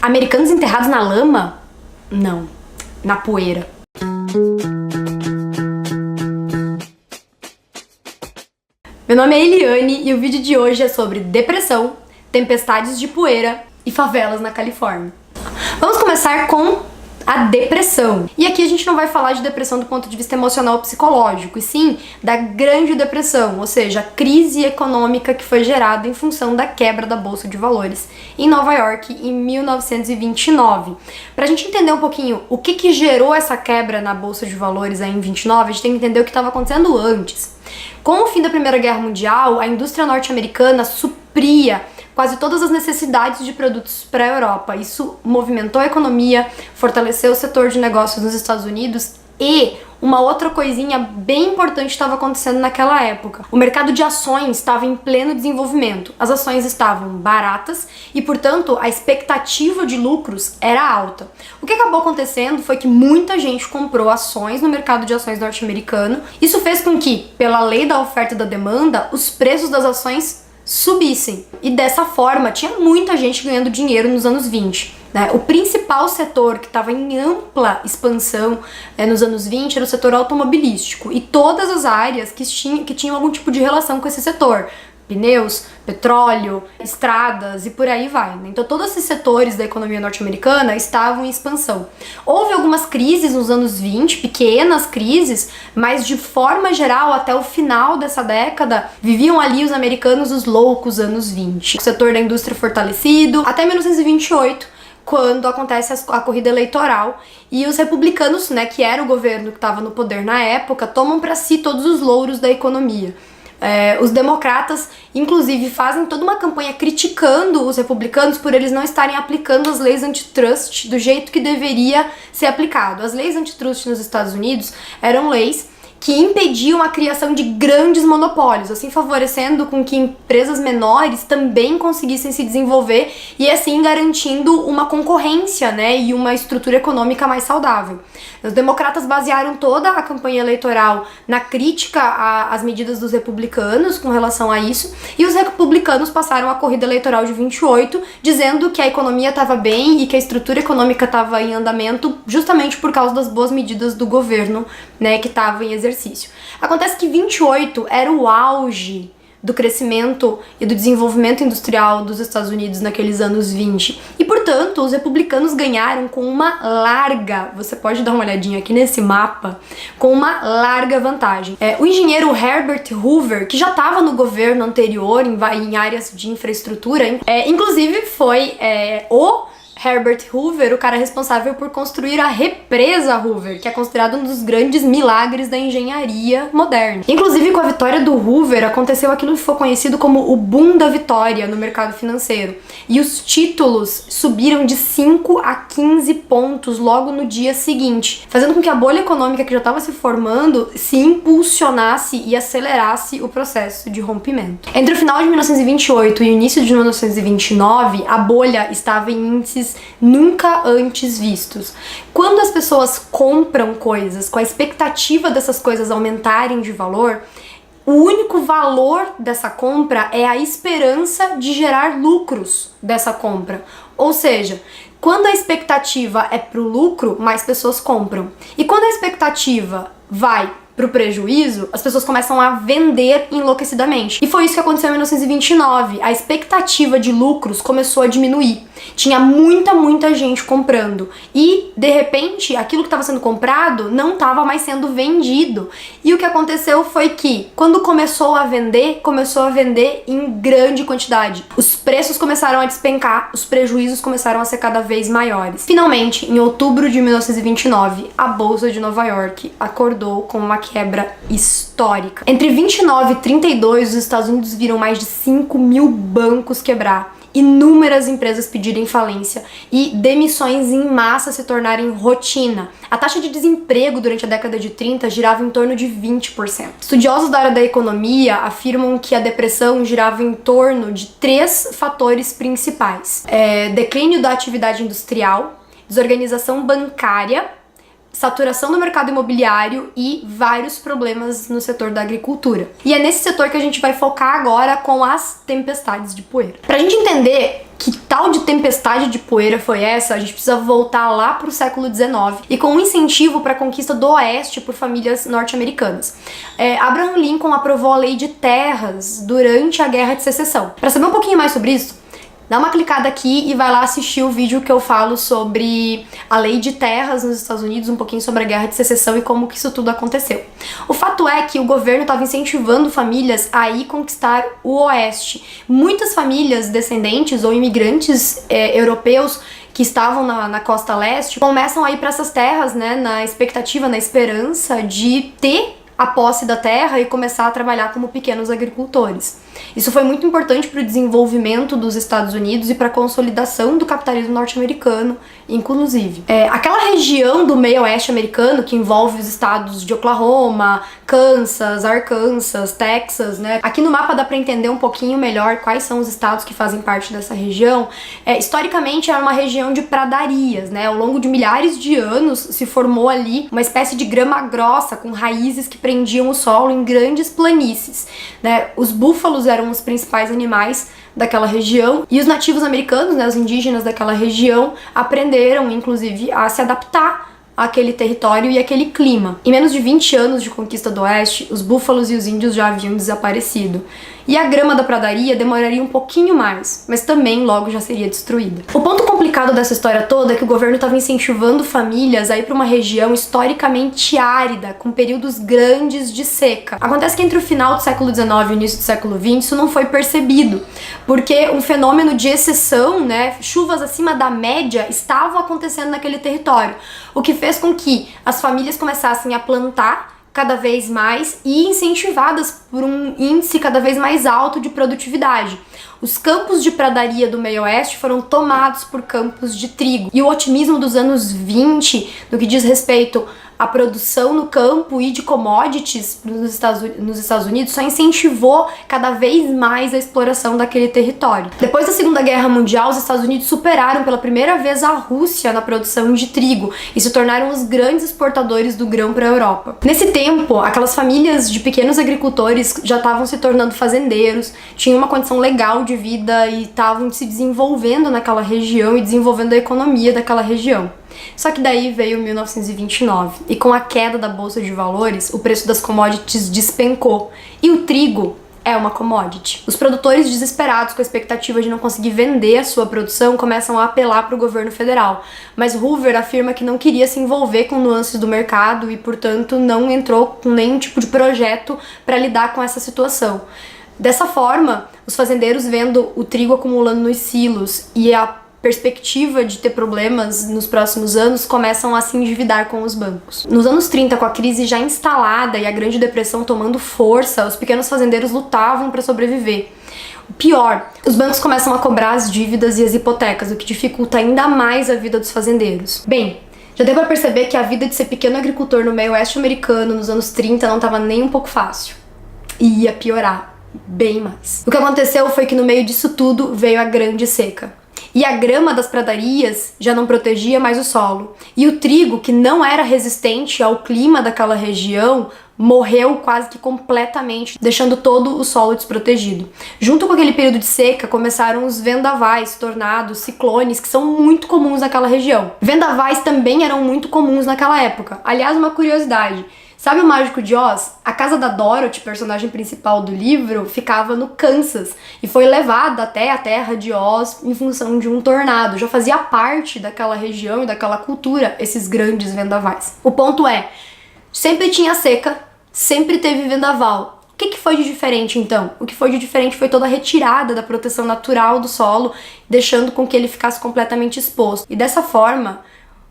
Americanos enterrados na lama? Não, na poeira. Meu nome é Eliane e o vídeo de hoje é sobre depressão, tempestades de poeira e favelas na Califórnia. Vamos começar com a depressão. E aqui a gente não vai falar de depressão do ponto de vista emocional ou psicológico, e sim da Grande Depressão, ou seja, a crise econômica que foi gerada em função da quebra da Bolsa de Valores em Nova York em 1929. Pra gente entender um pouquinho o que gerou essa quebra na Bolsa de Valores aí em 29, a gente tem que entender o que estava acontecendo antes. Com o fim da Primeira Guerra Mundial, a indústria norte-americana supria quase todas as necessidades de produtos para a Europa. Isso movimentou a economia, fortaleceu o setor de negócios nos Estados Unidos e uma outra coisinha bem importante estava acontecendo naquela época. O mercado de ações estava em pleno desenvolvimento. As ações estavam baratas e, portanto, a expectativa de lucros era alta. O que acabou acontecendo foi que muita gente comprou ações no mercado de ações norte-americano. Isso fez com que, pela lei da oferta e da demanda, os preços das ações subissem. E dessa forma, tinha muita gente ganhando dinheiro nos anos 20. O principal setor que estava em ampla expansão nos anos 20 era o setor automobilístico. E todas as áreas que tinham algum tipo de relação com esse setor. Pneus, petróleo, estradas e por aí vai. Então todos esses setores da economia norte-americana estavam em expansão. Houve algumas crises nos anos 20, pequenas crises, mas de forma geral, até o final dessa década, viviam ali os americanos os loucos anos 20. O setor da indústria fortalecido, até 1928, quando acontece a corrida eleitoral e os republicanos, que era o governo que estava no poder na época, tomam para si todos os louros da economia. Os democratas, inclusive, fazem toda uma campanha criticando os republicanos por eles não estarem aplicando as leis antitrust do jeito que deveria ser aplicado. As leis antitrust nos Estados Unidos eram leis que impediam a criação de grandes monopólios, assim favorecendo com que empresas menores também conseguissem se desenvolver e assim garantindo uma concorrência, e uma estrutura econômica mais saudável. Os democratas basearam toda a campanha eleitoral na crítica às medidas dos republicanos com relação a isso, e os republicanos passaram a corrida eleitoral de 28 dizendo que a economia estava bem e que a estrutura econômica estava em andamento justamente por causa das boas medidas do governo, que estava em exercício. Acontece que 28 era o auge do crescimento e do desenvolvimento industrial dos Estados Unidos naqueles anos 20. E, portanto, os republicanos ganharam com uma larga, você pode dar uma olhadinha aqui nesse mapa, com uma larga vantagem. O engenheiro Herbert Hoover, que já estava no governo anterior em áreas de infraestrutura, inclusive foi o Herbert Hoover, o cara responsável por construir a represa Hoover, que é considerado um dos grandes milagres da engenharia moderna. Inclusive, com a vitória do Hoover, aconteceu aquilo que foi conhecido como o boom da vitória no mercado financeiro. E os títulos subiram de 5 a 15 pontos logo no dia seguinte, fazendo com que a bolha econômica que já estava se formando se impulsionasse e acelerasse o processo de rompimento. Entre o final de 1928 e o início de 1929, a bolha estava em índices nunca antes vistos. Quando as pessoas compram coisas com a expectativa dessas coisas aumentarem de valor, o único valor dessa compra é a esperança de gerar lucros dessa compra. Ou seja, quando a expectativa é pro lucro, mais pessoas compram. E quando a expectativa vai pro prejuízo, as pessoas começam a vender enlouquecidamente. E foi isso que aconteceu em 1929. A expectativa de lucros começou a diminuir. Tinha muita gente comprando. E, de repente, aquilo que estava sendo comprado não estava mais sendo vendido. E o que aconteceu foi que, quando começou a vender em grande quantidade. Os preços começaram a despencar, os prejuízos começaram a ser cada vez maiores. Finalmente, em outubro de 1929, a Bolsa de Nova York acordou com uma quebra histórica. Entre 29 e 32, os Estados Unidos viram mais de 5 mil bancos quebrar, inúmeras empresas pedirem falência e demissões em massa se tornarem rotina. A taxa de desemprego durante a década de 30 girava em torno de 20%. Estudiosos da área da economia afirmam que a depressão girava em torno de 3 fatores principais: declínio da atividade industrial, desorganização bancária, saturação do mercado imobiliário e vários problemas no setor da agricultura. E é nesse setor que a gente vai focar agora com as tempestades de poeira. Pra gente entender que tal de tempestade de poeira foi essa, a gente precisa voltar lá para o século XIX e com um incentivo para a conquista do Oeste por famílias norte-americanas. Abraham Lincoln aprovou a Lei de Terras durante a Guerra de Secessão. Para saber um pouquinho mais sobre isso, dá uma clicada aqui e vai lá assistir o vídeo que eu falo sobre a Lei de Terras nos Estados Unidos, um pouquinho sobre a Guerra de Secessão e como que isso tudo aconteceu. O fato é que o governo estava incentivando famílias a ir conquistar o Oeste. Muitas famílias descendentes ou imigrantes europeus que estavam na costa leste começam a ir para essas terras, né, na expectativa, na esperança de ter a posse da terra e começar a trabalhar como pequenos agricultores. Isso foi muito importante para o desenvolvimento dos Estados Unidos e para a consolidação do capitalismo norte-americano, inclusive. Aquela região do meio oeste americano, que envolve os estados de Oklahoma, Kansas, Arkansas, Texas, né? Aqui no mapa dá para entender um pouquinho melhor quais são os estados que fazem parte dessa região. Historicamente era uma região de pradarias, né? Ao longo de milhares de anos se formou ali uma espécie de grama grossa com raízes que prendiam o solo em grandes planícies, né? Os búfalos eram os principais animais daquela região e os nativos americanos, né, os indígenas daquela região, aprenderam inclusive a se adaptar àquele território e àquele clima. Em menos de 20 anos de conquista do Oeste, os búfalos e os índios já haviam desaparecido. E a grama da pradaria demoraria um pouquinho mais, mas também logo já seria destruída. O ponto complicado dessa história toda é que o governo estava incentivando famílias a ir para uma região historicamente árida, com períodos grandes de seca. Acontece que entre o final do século XIX e o início do século XX isso não foi percebido, porque um fenômeno de exceção, né, chuvas acima da média, estavam acontecendo naquele território, o que fez com que as famílias começassem a plantar cada vez mais e incentivadas por um índice cada vez mais alto de produtividade. Os campos de pradaria do meio oeste foram tomados por campos de trigo. E o otimismo dos anos 20, no que diz respeito à produção no campo e de commodities nos Estados Unidos, só incentivou cada vez mais a exploração daquele território. Depois da Segunda Guerra Mundial, os Estados Unidos superaram pela primeira vez a Rússia na produção de trigo e se tornaram os grandes exportadores do grão para a Europa. Nesse tempo, aquelas famílias de pequenos agricultores já estavam se tornando fazendeiros, tinham uma condição legal de vida e estavam se desenvolvendo naquela região e desenvolvendo a economia daquela região. Só que daí veio 1929 e com a queda da bolsa de valores, o preço das commodities despencou e o trigo é uma commodity. Os produtores, desesperados com a expectativa de não conseguir vender a sua produção, começam a apelar para o governo federal, mas Hoover afirma que não queria se envolver com nuances do mercado e, portanto, não entrou com nenhum tipo de projeto para lidar com essa situação. Dessa forma, os fazendeiros, vendo o trigo acumulando nos silos e a perspectiva de ter problemas nos próximos anos, começam a se endividar com os bancos. Nos anos 30, com a crise já instalada e a Grande Depressão tomando força, os pequenos fazendeiros lutavam para sobreviver. O pior, os bancos começam a cobrar as dívidas e as hipotecas, o que dificulta ainda mais a vida dos fazendeiros. Bem, já deu para perceber que a vida de ser pequeno agricultor no meio oeste americano nos anos 30 não estava nem um pouco fácil. E ia piorar bem mais. O que aconteceu foi que no meio disso tudo veio a Grande Seca. E a grama das pradarias já não protegia mais o solo. E o trigo, que não era resistente ao clima daquela região, morreu quase que completamente, deixando todo o solo desprotegido. Junto com aquele período de seca, começaram os vendavais, tornados, ciclones, que são muito comuns naquela região. Vendavais também eram muito comuns naquela época. Aliás, uma curiosidade: sabe o Mágico de Oz? A casa da Dorothy, personagem principal do livro, ficava no Kansas e foi levada até a terra de Oz em função de um tornado. Já fazia parte daquela região e daquela cultura esses grandes vendavais. O ponto é, sempre tinha seca, sempre teve vendaval. O que foi de diferente então? O que foi de diferente foi toda a retirada da proteção natural do solo, deixando com que ele ficasse completamente exposto. E dessa forma,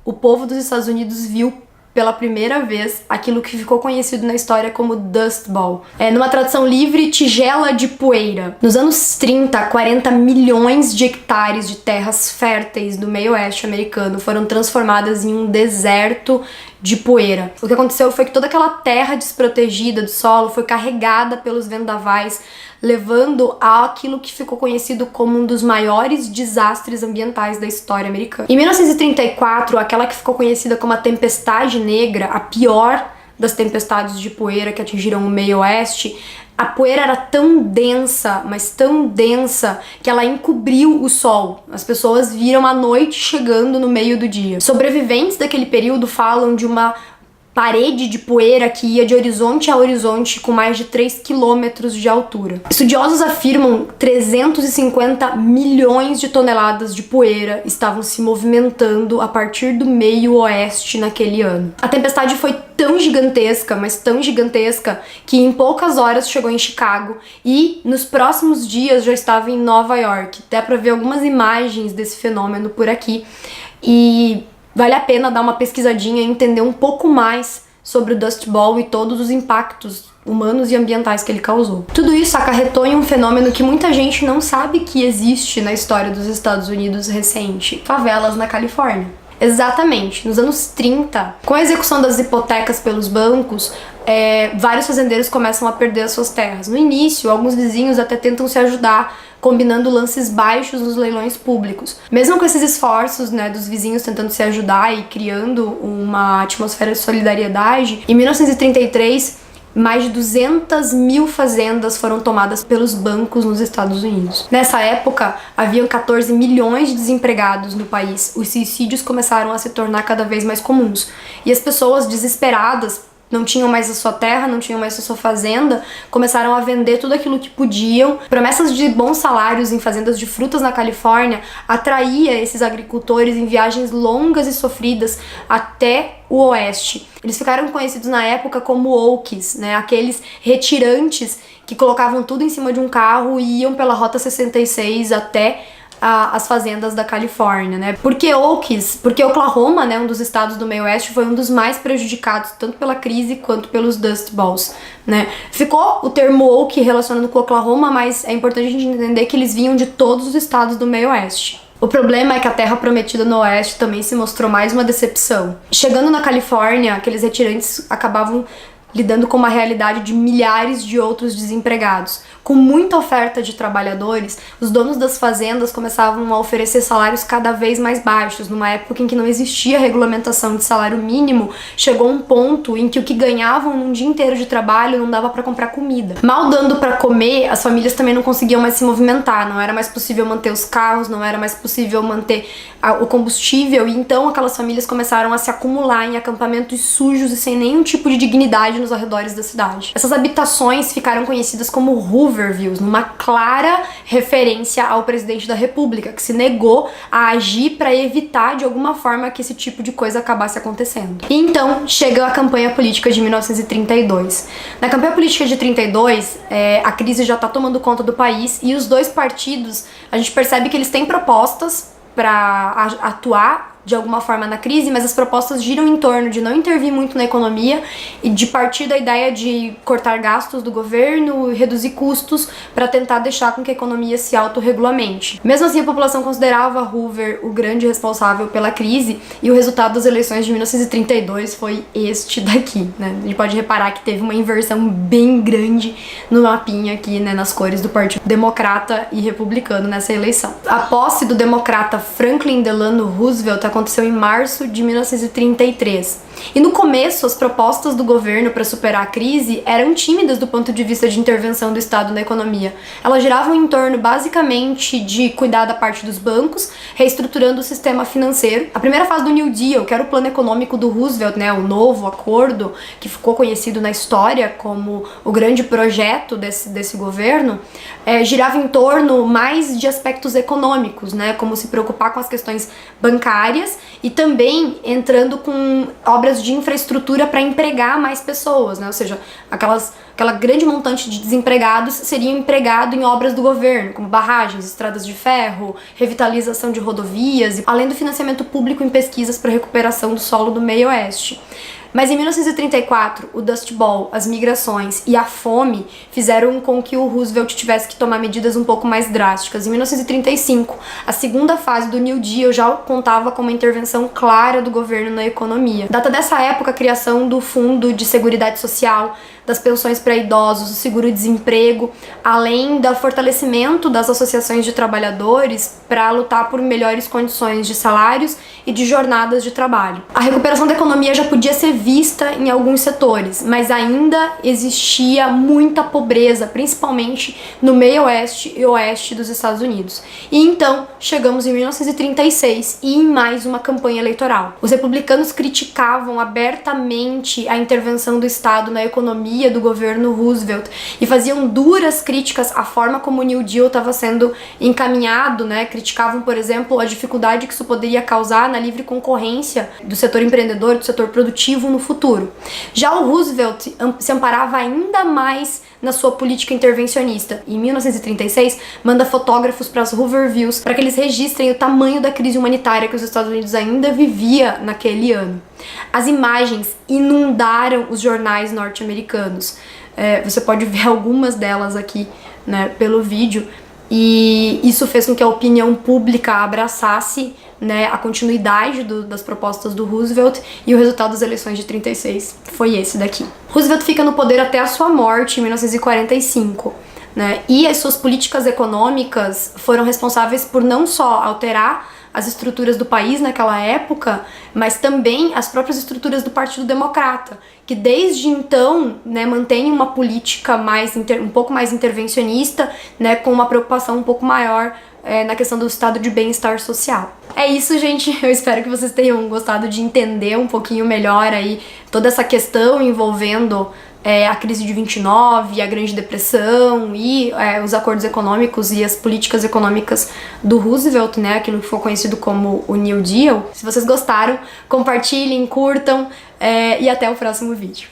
o povo dos Estados Unidos viu pela primeira vez aquilo que ficou conhecido na história como Dust Bowl. Numa tradução livre, tigela de poeira. Nos anos 30, 40 milhões de hectares de terras férteis do meio oeste americano foram transformadas em um deserto de poeira. O que aconteceu foi que toda aquela terra desprotegida do solo foi carregada pelos vendavais, levando àquilo que ficou conhecido como um dos maiores desastres ambientais da história americana. Em 1934, aquela que ficou conhecida como a Tempestade Negra, a pior das tempestades de poeira que atingiram o meio oeste, a poeira era tão densa, mas tão densa, que ela encobriu o sol. As pessoas viram a noite chegando no meio do dia. Sobreviventes daquele período falam de uma parede de poeira que ia de horizonte a horizonte com mais de 3 quilômetros de altura. Estudiosos afirmam 350 milhões de toneladas de poeira estavam se movimentando a partir do meio oeste naquele ano. A tempestade foi tão gigantesca, mas tão gigantesca, que em poucas horas chegou em Chicago e nos próximos dias já estava em Nova York. Dá pra ver algumas imagens desse fenômeno por aqui e vale a pena dar uma pesquisadinha e entender um pouco mais sobre o Dust Bowl e todos os impactos humanos e ambientais que ele causou. Tudo isso acarretou em um fenômeno que muita gente não sabe que existe na história dos Estados Unidos recente: favelas na Califórnia. Exatamente, nos anos 30, com a execução das hipotecas pelos bancos, vários fazendeiros começam a perder as suas terras. No início, alguns vizinhos até tentam se ajudar, combinando lances baixos nos leilões públicos. Mesmo com esses esforços, né, dos vizinhos tentando se ajudar e criando uma atmosfera de solidariedade, em 1933, mais de 200 mil fazendas foram tomadas pelos bancos nos Estados Unidos. Nessa época, haviam 14 milhões de desempregados no país. Os suicídios começaram a se tornar cada vez mais comuns. E as pessoas desesperadas, não tinham mais a sua terra, não tinham mais a sua fazenda, começaram a vender tudo aquilo que podiam. Promessas de bons salários em fazendas de frutas na Califórnia atraía esses agricultores em viagens longas e sofridas até o oeste. Eles ficaram conhecidos na época como Okies, né? Aqueles retirantes que colocavam tudo em cima de um carro e iam pela Rota 66 até as fazendas da Califórnia, né? Por que Okies? Porque Oklahoma, né, um dos estados do meio oeste, foi um dos mais prejudicados, tanto pela crise quanto pelos Dust Bowls, né? Ficou o termo Okie relacionando com Oklahoma, mas é importante a gente entender que eles vinham de todos os estados do meio oeste. O problema é que a terra prometida no oeste também se mostrou mais uma decepção. Chegando na Califórnia, aqueles retirantes acabavam lidando com uma realidade de milhares de outros desempregados. Com muita oferta de trabalhadores, os donos das fazendas começavam a oferecer salários cada vez mais baixos. Numa época em que não existia regulamentação de salário mínimo, chegou um ponto em que o que ganhavam num dia inteiro de trabalho não dava para comprar comida. Mal dando para comer, as famílias também não conseguiam mais se movimentar, não era mais possível manter os carros, não era mais possível manter o combustível, e então aquelas famílias começaram a se acumular em acampamentos sujos e sem nenhum tipo de dignidade nos arredores da cidade. Essas habitações ficaram conhecidas como Hoovervilles, numa clara referência ao presidente da República, que se negou a agir para evitar de alguma forma que esse tipo de coisa acabasse acontecendo. E então chega a campanha política de 1932. Na campanha política de 32, a crise já está tomando conta do país e os dois partidos, a gente percebe que eles têm propostas para atuar de alguma forma na crise, mas as propostas giram em torno de não intervir muito na economia e de partir da ideia de cortar gastos do governo e reduzir custos para tentar deixar com que a economia se autorregulamente. Mesmo assim, a população considerava Hoover o grande responsável pela crise e o resultado das eleições de 1932 foi este daqui, né? A gente pode reparar que teve uma inversão bem grande no mapinha aqui, né, nas cores do Partido Democrata e Republicano nessa eleição. A posse do democrata Franklin Delano Roosevelt aconteceu em março de 1933. E no começo, as propostas do governo para superar a crise eram tímidas do ponto de vista de intervenção do Estado na economia. Elas giravam em torno, basicamente, de cuidar da parte dos bancos, reestruturando o sistema financeiro. A primeira fase do New Deal, que era o plano econômico do Roosevelt, né, o novo acordo, que ficou conhecido na história como o grande projeto desse governo, girava em torno mais de aspectos econômicos, né, como se preocupar com as questões bancárias e também entrando com obras de infraestrutura para empregar mais pessoas, né? Ou seja, aquela grande montante de desempregados seria empregado em obras do governo, como barragens, estradas de ferro, revitalização de rodovias, além do financiamento público em pesquisas para recuperação do solo do meio oeste. Mas em 1934, o Dust Bowl, as migrações e a fome fizeram com que o Roosevelt tivesse que tomar medidas um pouco mais drásticas. Em 1935, a segunda fase do New Deal já contava com uma intervenção clara do governo na economia. Data dessa época, a criação do Fundo de Seguridade Social, das pensões para idosos, do seguro-desemprego, além do fortalecimento das associações de trabalhadores para lutar por melhores condições de salários e de jornadas de trabalho. A recuperação da economia já podia ser vista em alguns setores, mas ainda existia muita pobreza, principalmente no meio oeste e oeste dos Estados Unidos. E então chegamos em 1936 e em mais uma campanha eleitoral. Os republicanos criticavam abertamente a intervenção do Estado na economia do governo Roosevelt e faziam duras críticas à forma como o New Deal estava sendo encaminhado, né? Criticavam, por exemplo, a dificuldade que isso poderia causar na livre concorrência do setor empreendedor, do setor produtivo no futuro. Já o Roosevelt se amparava ainda mais na sua política intervencionista. Em 1936, manda fotógrafos para as Hoovervilles para que eles registrem o tamanho da crise humanitária que os Estados Unidos ainda vivia naquele ano. As imagens inundaram os jornais norte-americanos. Você pode ver algumas delas aqui, né, pelo vídeo. E isso fez com que a opinião pública abraçasse, né, a continuidade das propostas do Roosevelt, e o resultado das eleições de 36 foi esse daqui. Roosevelt fica no poder até a sua morte em 1945. Né, e as suas políticas econômicas foram responsáveis por não só alterar as estruturas do país naquela época, mas também as próprias estruturas do Partido Democrata, que desde então, né, mantém uma política um pouco mais intervencionista, né, com uma preocupação um pouco maior na questão do estado de bem-estar social. É isso, gente. Eu espero que vocês tenham gostado de entender um pouquinho melhor aí toda essa questão envolvendo a crise de 29, a Grande Depressão e os acordos econômicos e as políticas econômicas do Roosevelt, né, aquilo que foi conhecido como o New Deal. Se vocês gostaram, compartilhem, curtam e até o próximo vídeo.